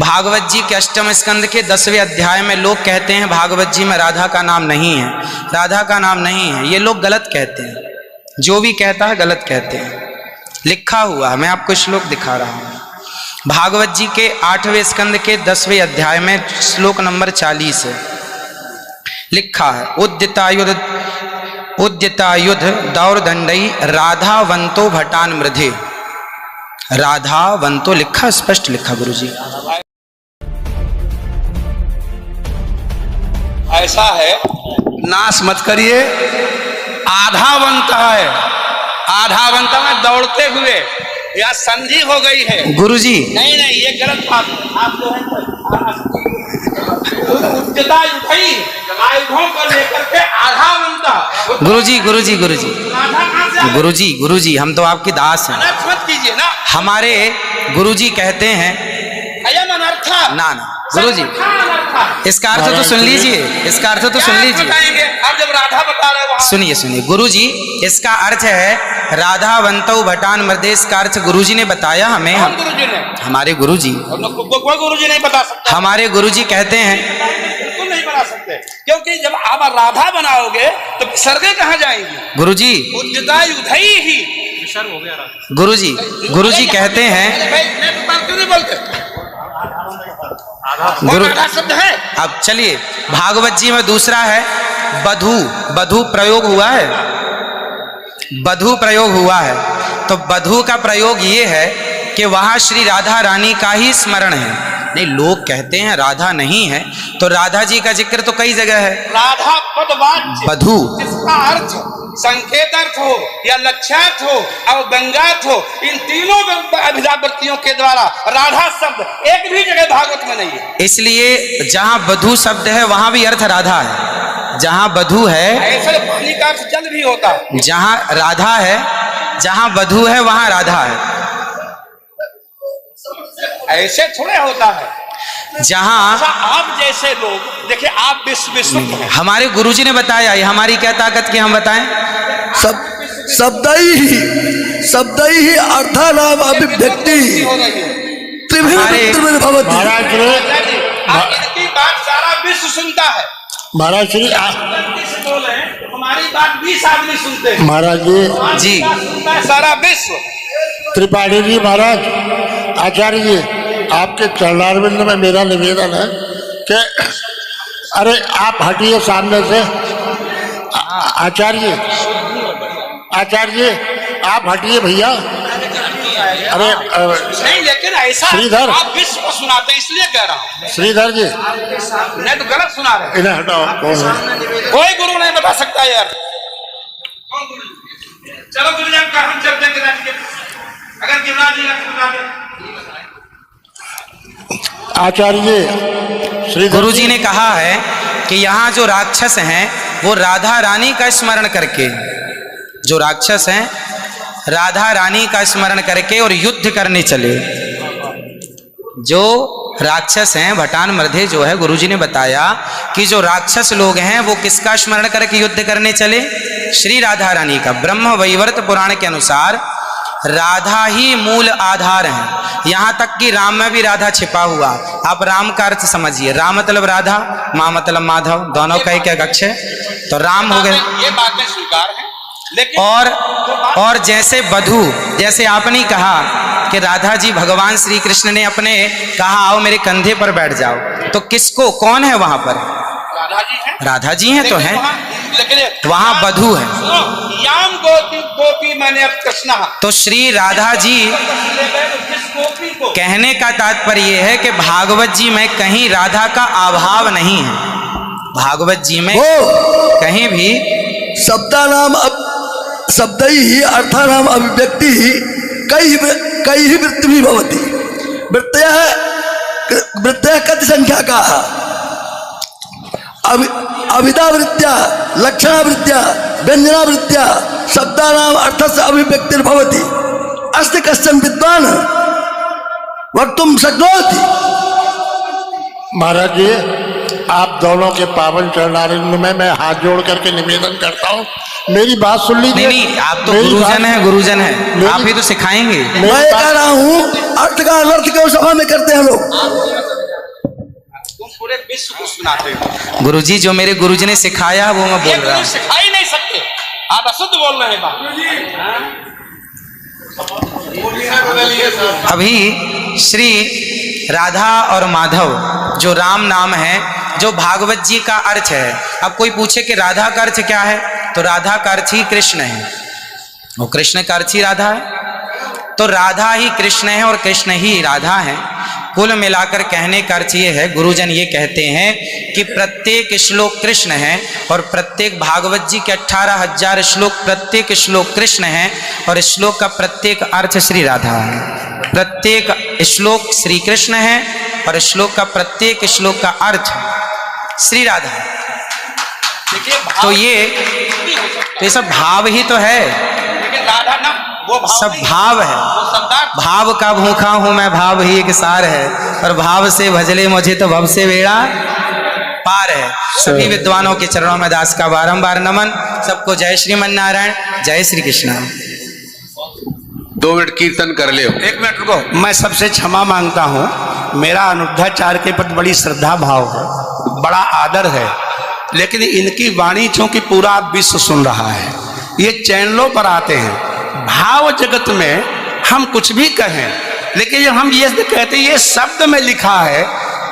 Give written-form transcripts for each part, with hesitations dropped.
भागवत जी के अष्टम स्कंद के 10वें अध्याय में लोग कहते हैं भागवत जी में राधा का नाम नहीं है, राधा का नाम नहीं है। ये लोग गलत कहते हैं, जो भी कहता है गलत कहते हैं। लिखा हुआ मैं आपको श्लोक दिखा रहा हूँ। भागवत जी के 8वें स्कंद के 10वें अध्याय में श्लोक नंबर 40 है, लिखा है उद्यतायुध दौरदंडई राधावंतो भटान मृधे। राधावंतो लिखा, स्पष्ट लिखा गुरुजी। ऐसा है, नाश मत करिए। आधावंत है, आधावंत में दौड़ते हुए या संधि हो गई है गुरुजी। नहीं नहीं, ये गलत बात है। आप जो है आयुधों को लेकर के आधावंत। गुरुजी गुरुजी गुरुजी गुरुजी गुरुजी, हम तो आपकी दास हैं। मत कीजिए ना। हमारे गुरुजी कहते हैं ना ना गुरुजी, इसका अर्थ तो सुन लीजिए, इसका अर्थ तो सुन लीजिए। आप जब राधा बता रहे हो, सुनिए सुनिए गुरुजी, इसका अर्थ है राधावंतो भटान मृधे। इसका अर्थ गुरुजी ने बताया हमें। गुरुजी ने, हमारे गुरुजी, कोई गुरुजी नहीं बता सकता। हमारे गुरुजी कहते हैं बिल्कुल नहीं बना सकते, क्योंकि जब आप राधा बनाओगे तो विसर्गे कहाँ जाएंगी गुरुजी? उद्यतायुधई ही विसर्ग हो गया। गुरुजी गुरुजी कहते हैं गुरु शब्द है। अब चलिए, भागवत जी में दूसरा है बधू। बधू प्रयोग हुआ है, बधू प्रयोग हुआ है। तो बधू का प्रयोग ये है कि वहां श्री राधा रानी का ही स्मरण है। नहीं, लोग कहते हैं राधा नहीं है, तो राधा जी का जिक्र तो कई जगह है। राधा पदवाच्य बधू, जिसका अर्थ संकेत अर्थ हो या लक्ष्यार्थ हो और व्यंग्यार्थ हो, इन तीनों अभिधावृत्तियों के द्वारा राधा शब्द एक भी जगह भागवत में नहीं है। इसलिए जहां बधू शब्द है वहां भी अर्थ राधा है। जहां बधू है, ऐसे पानी का अर्थ जल भी होता है। जहां राधा है, जहां बधू है वहां राधा है। ऐसे थोड़े होता है। जहां आप जैसे लोग देखिए, आप विश्व हमारे गुरुजी ने बताया, ये हमारी क्या ताकत की हम बताएं? शब्दै ही अर्थानाम अभिव्यक्ति त्रिभिन्न भवति। महाराज इनकी बात सारा विश्व सुनता है। महाराज श्री बोले हमारी बात 20 आदमी सुनते हैं। महाराज जी सुनता है सारा विश्व। त्रिपाठी जी, महाराज आचार्य जी, आपके चरणारविंद में मेरा निवेदन है कि अरे आप हटिए सामने से। आचार्य जी आप हटिए भैया। अरे नहीं, लेकिन ऐसा श्रीधर, आप विश्व को सुनाते हैं इसलिए कह रहा हूँ। श्रीधर जी नहीं तो गलत सुना रहे। इन्हें हटाओ। कोई गुरु नहीं बता सकता यार। चलो गुरुजन का हम चलते हैं गिरिराज के, अगर गिरिराज जी बता दें। आचार्य जी, गुरुजी ने कहा है कि यहाँ जो राक्षस हैं वो राधा रानी का स्मरण करके, जो राक्षस हैं राधा रानी का स्मरण करके और युद्ध करने चले। जो राक्षस हैं भटान मृधे जो है, गुरुजी ने बताया कि जो राक्षस लोग हैं वो किसका स्मरण करके युद्ध करने चले? श्री राधा रानी का। ब्रह्म वैवर्त पुराण के अनुसार राधा ही मूल आधार है। यहाँ तक कि राम में भी राधा छिपा हुआ। आप राम का अर्थ समझिए, राम मतलब राधा, माँ मतलब माधव, दोनों का एक अक्ष है, तो राम हो गए। ये बातें स्वीकार हैं, लेकिन और जैसे बधू, जैसे आपने कहा कि राधा जी भगवान श्री कृष्ण ने अपने कहा आओ मेरे कंधे पर बैठ जाओ, तो किसको, कौन है वहां पर? राधा जी हैं। राधा जी हैं तो हैं, लेकिन वहां बधू है। याम गोपी मैंने कृष्णा, तो श्री राधा जी, कहने का तात्पर्य यह है कि भागवत जी में कहीं राधा का अभाव नहीं है। भागवत जी में कहीं भी शब्दै ही अर्थानाम अभिव्यक्ति कई ही वृत्ति भवति। वृत्तयः कति संख्या का? अभिधावृत्त्या, लक्षणावृत्त्या, व्यंजनावृत्त्या शब्दानाम अर्थस्य अभिव्यक्तिर्भवति। अस्ति कश्चन विद्वान् वक्तुं शक्नोति। महाराज जी, आप दोनों के पावन चरणारविंद में मैं हाथ जोड़ करके निवेदन करता हूँ, मेरी बात सुन लीजिए। नहीं, आप तो गुरुजन हैं, गुरुजन हैं, आप ही तो सिखाएंगे। मैं कह रहा हूँ अर्थ का अनर्थ क्यों सभा में करते हैं लोग? पूरे विश्व को सुनाते हो। गुरुजी जो मेरे गुरुजी ने सिखाया वो मैं ये बोल रहा गुरु हूँ। सिखा ही नहीं सकते, आप अशुद्ध बोल रहे हैं बाबू। अभी श्री राधा और माधव जो राम नाम है, जो भागवत जी का अर्थ है। अब कोई पूछे कि राधा का अर्थ क्या है, तो राधा का अर्थ ही कृष्ण है, वो कृष्ण का अर्थ ही राधा है। तो राधा ही कृष्ण है और कृष्ण ही राधा है। कुल मिलाकर कहने का अर्थ ये है, गुरुजन ये कहते हैं कि प्रत्येक श्लोक कृष्ण है और प्रत्येक भागवत जी के 18,000 श्लोक, प्रत्येक श्लोक कृष्ण है और श्लोक का प्रत्येक अर्थ श्री राधा है। प्रत्येक श्लोक श्री कृष्ण है और श्लोक का प्रत्येक श्लोक का अर्थ श्री राधा है। देखिए तो ये सब भाव ही तो है, लेकिन राधा ना वो भाव सब नहीं, भाव है। वो शब्दार्थ। भाव का भूखा हूं मैं, भाव ही एक सार है, और भाव से भजले मुझे तो भव से बेड़ा पार है। सभी विद्वानों के चरणों में दास का बारंबार नमन। सबको जय श्रीमन नारायण, जय श्री कृष्ण। 2 मिनट कीर्तन कर ले। 1 मिनट रुको, मैं सबसे क्षमा मांगता हूँ। मेरा अनिरुद्धाचार्य के प्रति बड़ी श्रद्धा भाव है, बड़ा आदर है, लेकिन इनकी वाणी चूंकि पूरा विश्व सुन रहा है, ये चैनलों पर आते हैं। भाव जगत में हम कुछ भी कहें, लेकिन जब हम ये कहते हैं ये शब्द में लिखा है,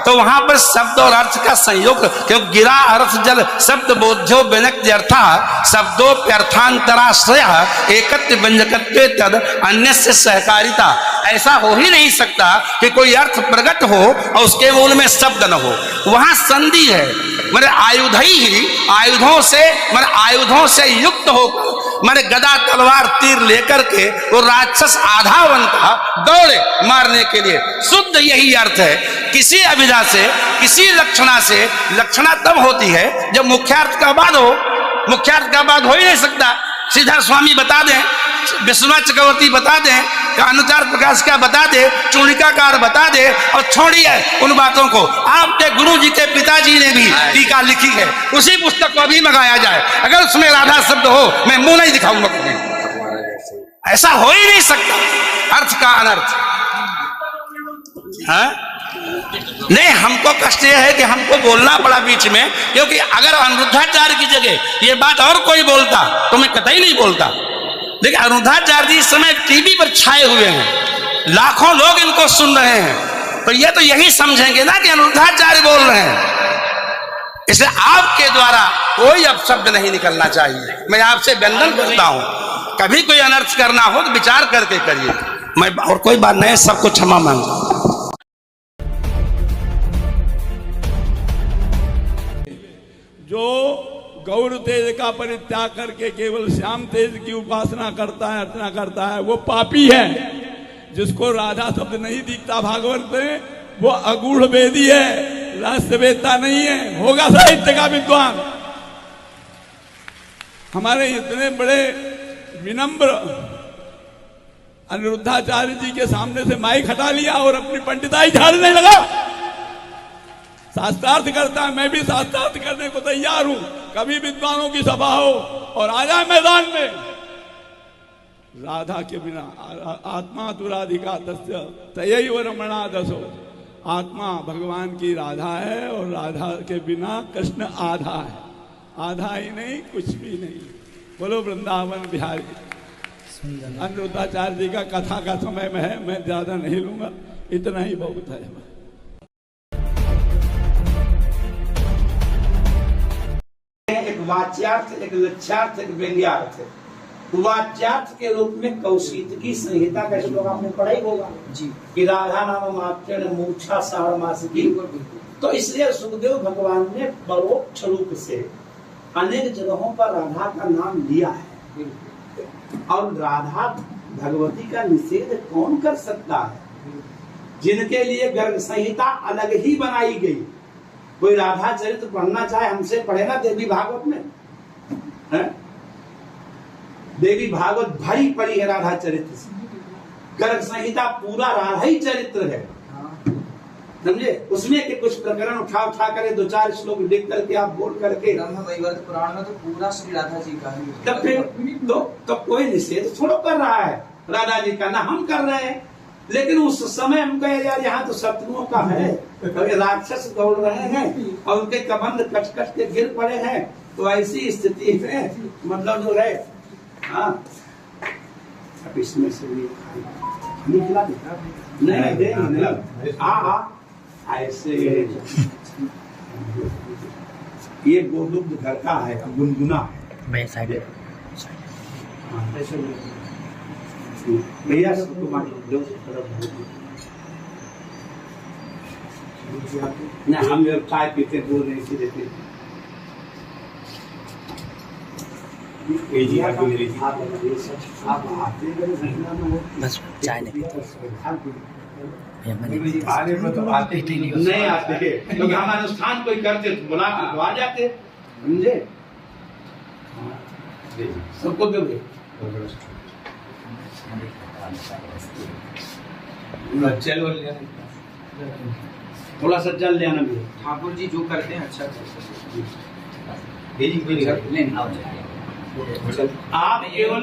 तो वहां पर शब्द और अर्थ का संयोग, क्योंकि गिरा अर्थ जल शब्द बोध्यो व्यनक्त्यर्था शब्दोप्यर्थांतराश्रय एकत्व व्यंजकत्वे तद अन्य से सहकारिता। ऐसा हो ही नहीं सकता कि कोई अर्थ प्रकट हो और उसके मूल में शब्द न हो। वहां संधि है, मेरे आयुधों से युक्त होकर मारे गदा तलवार तीर लेकर के वो राक्षस आधा बनता दौड़े मारने के लिए। शुद्ध यही अर्थ है। किसी अभिधा से, किसी लक्षणा से, लक्षणा तब होती है जब मुख्यार्थ का बाद हो। मुख्यार्थ का बाद हो ही नहीं सकता। सीधा स्वामी बता दें, विश्वनाथ चक्रवर्ती बता दें, अनुचार प्रकाश का बता दे, चूड़िकाकार बता दे, और छोड़िए उन बातों को। आपके गुरु जी के पिताजी ने भी टीका लिखी है, उसी पुस्तक को भी मंगाया जाए। अगर उसमें राधा शब्द हो, मैं मुंह नहीं दिखाऊंगा कभी। ऐसा हो ही नहीं सकता अर्थ का अनर्थ। हाँ? नहीं, हमको कष्ट यह है कि हमको बोलना पड़ा बीच में, क्योंकि अगर अनिरुद्धाचार्य की जगह ये बात और कोई बोलता तो मैं कतई नहीं बोलता। लेकिन अनिरुद्धाचार्य जी इस समय टीवी पर छाए हुए हैं, लाखों लोग इनको सुन रहे हैं, तो ये तो यही समझेंगे ना कि अनिरुद्धाचार्य बोल रहे हैं। इसलिए आपके द्वारा कोई अपशब्द नहीं निकलना चाहिए। मैं आपसे वंदन करता हूं, कभी कोई अनर्थ करना हो तो विचार करके करिए। मैं और कोई बात नहीं, सबको क्षमा मांगता हूं। जो गौर तेज का परित्याग करके केवल श्याम तेज की उपासना करता है, अर्चना करता है, वो पापी है। जिसको राधा शब्द नहीं दिखता भागवत में, वो अगूढ़ वेदी है, रहस्य वेदता नहीं है, होगा साहित्य का विद्वान। हमारे इतने बड़े विनम्र अनिरुद्धाचार्य जी के सामने से माइक हटा लिया और अपनी पंडिताई झाड़ने लगा। शास्त्रार्थ करता है, मैं भी शास्त्रार्थ करने को तैयार हूं। कभी विद्वानों की सभा हो और आ जाए मैदान में। राधा के बिना आत्मा तु राधिका तस्य तयैव रमणा दसो। आत्मा भगवान की राधा है और राधा के बिना कृष्ण आधा है। आधा ही नहीं, कुछ भी नहीं। बोलो वृंदावन बिहारी। अनिरुद्धाचार्य जी का कथा का समय में है, मैं ज्यादा नहीं लूंगा, इतना ही बहुत है। एक वाच्यार्थ, एक लक्ष्यार्थ, एक व्यंग्यार्थ है। वाच्यार्थ के रूप में कौशिकी संहिता का श्लोक आपने पढ़ा ही होगा जी, कि राधा नाम मात्र मूर्छा सारमासिकी। तो इसलिए सुखदेव भगवान ने परोक्ष रूप से अनेक जगहों पर राधा का नाम लिया है। और राधा भगवती का निषेध कौन कर सकता है? जिनके लिए गर्ग संहिता अलग ही बनाई गई। कोई राधा चरित्र पढ़ना चाहे हमसे पढ़े ना देवी भागवत में है? देवी भागवत भारी पड़ी है राधा चरित्र से। गर्ग संहिता पूरा राधा ही चरित्र है, समझे? उसमें के कुछ प्रकरण उठा करे, 2-4 श्लोक लिख करके आप बोल करके। ब्रह्मवैवर्त पुराण में तो पूरा श्री राधा जी का ही। तब फिर तो कोई निषेध थोड़ा कर रहा है राधा जी का, ना हम कर रहे हैं। लेकिन उस समय हम कहे यार यहाँ तो शत्रुओं का है, तो राक्षस दौड़ रहे हैं और उनके कबंध कट कट के गिर पड़े हैं, तो ऐसी स्थिति में मतलब जो है हाँ अब इसमें से भी निकला नहीं दे ऐसे ये गोलुब्ध घर का है, गुनगुना है भैया नहीं, हम जब चाय पीते बोल रहे इसी देते बस चाय नहीं नहीं आते क्योंकि हम अनुष्ठान कोई करते तो बुला के तो आ जाते, समझे? सबको दोगे चलो थोड़ा सा जल ले आना भी। ठाकुर जी जो करते हैं अच्छा करते हैं। आप केवल